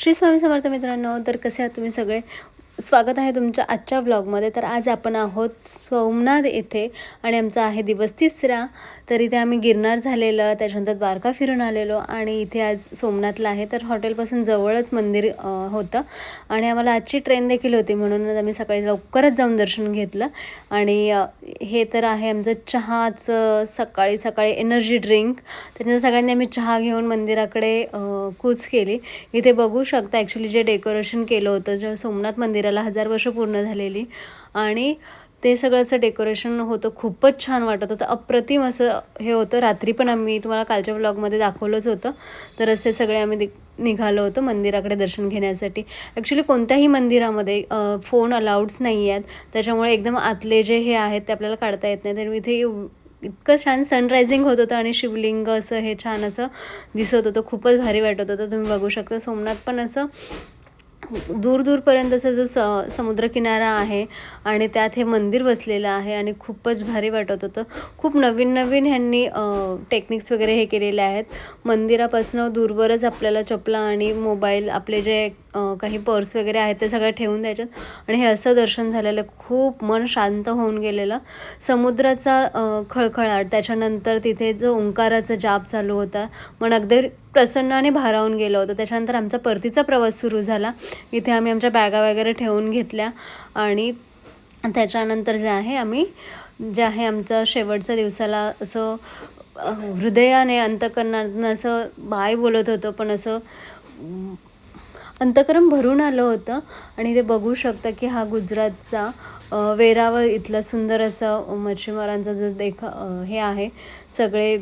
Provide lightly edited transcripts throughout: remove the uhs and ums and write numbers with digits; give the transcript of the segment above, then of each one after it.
श्री स्वामी समर्थ मित्रांनो, तर कसे आहात तुम्ही सगळे? स्वागत आहे तुमच्या आजच्या व्लॉगमध्ये. तर आज आपण आहोत सोमनाथ येथे आणि आमचा आहे दिवस 3रा. तर इथे आम्ही गिरनार झालेलं, त्याच्यानंतर द्वारका फिरून आलेलो आणि इथे आज सोमनाथला आहे. तर हॉटेलपासून जवळच मंदिर होतं आणि आम्हाला आजची ट्रेन देखील होती, म्हणूनच आम्ही सकाळी लवकरच जाऊन दर्शन घेतलं. आणि हे तर आहे आमचं चहाचं सकाळी सकाळी एनर्जी ड्रिंक. त्याच्यानंतर सगळ्यांनी आम्ही चहा घेऊन मंदिराकडे कूच केली. इथे बघू शकता ॲक्च्युली जे डेकोरेशन केलं होतं, जे सोमनाथ मंदिराला 1000 वर्ष पूर्ण झालेली, आणि ते सगळं असं डेकोरेशन होतं, खूपच छान वाटत होतं, अप्रतिम असं हे होतं. रात्री पण आम्ही तुम्हाला कालच्या व्लॉगमध्ये दाखवलंच होतं. तर असे सगळे आम्ही निघालो होतो मंदिराकडे दर्शन घेण्यासाठी. ॲक्च्युली कोणत्याही मंदिरामध्ये फोन अलाउड्स नाही आहेत, त्याच्यामुळे एकदम आतले जे हे आहेत ते आपल्याला काढता येत नाही. तर इथे इतकं छान सनरायझिंग होत होतं आणि शिवलिंग असं हे छान असं दिसत होतं, खूपच भारी वाटत होतं. तुम्ही बघू शकता सोमनाथ पण असं दूर दूरपर्यंतचा जो समुद्रकिनारा आहे आणि त्यात हे मंदिर वसलेलं आहे आणि खूपच भारी वाटत होतं. खूप नवीन नवीन ह्यांनी टेक्निक्स वगैरे हे केलेले आहेत. मंदिरापासून दूरवरच आपल्याला चपला आणि मोबाईल, आपले जे काही पर्स वगैरे आहेत ते सगळं ठेवून द्यायच्यात. आणि हे असं दर्शन झालेलं, खूप मन शांत होऊन गेलेलं. समुद्राचा खळखळाट, त्याच्यानंतर तिथे जो ओंकाराचा जाप चालू होता, मन अगदी प्रसन्नाने भारावून गेलं होतं. त्याच्यानंतर आमचा परतीचा प्रवास सुरू झाला. इथे आम्ही आमच्या बॅगा वगैरे ठेवून घेतल्या आणि त्याच्यानंतर जे आहे आमचं शेवटच्या दिवसाला असं हृदयाने अंतःकरणातून असं बाय बोलत होतं, पण असं अंतःकरण भरून आलं होतं. आणि ते बघू शकता की हा गुजरातचा वेरावळ इथला सुंदर असं मच्छीमारांचा जो हे आहे, सगळे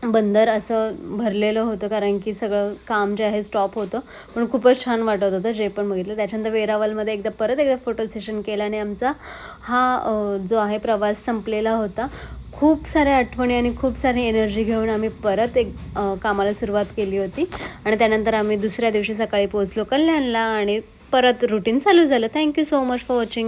बंदर असं भरलेलं होतं, कारण की सगळं काम जे आहे स्टॉप होतं. पण खूपच छान वाटत होतं जे पण बघितलं. त्याच्यानंतर वेरावलमध्ये परत एकदा फोटो सेशन केलं आणि आमचा हा जो आहे प्रवास संपलेला होता. खूप साऱ्या आठवणी आणि खूप सारी एनर्जी घेऊन आम्ही परत कामाला सुरुवात केली होती. आणि त्यानंतर आम्ही दुसऱ्या दिवशी सकाळी पोहोचलो कल्याणला आणि परत रुटीन चालू झालं. Thank you so much for watching.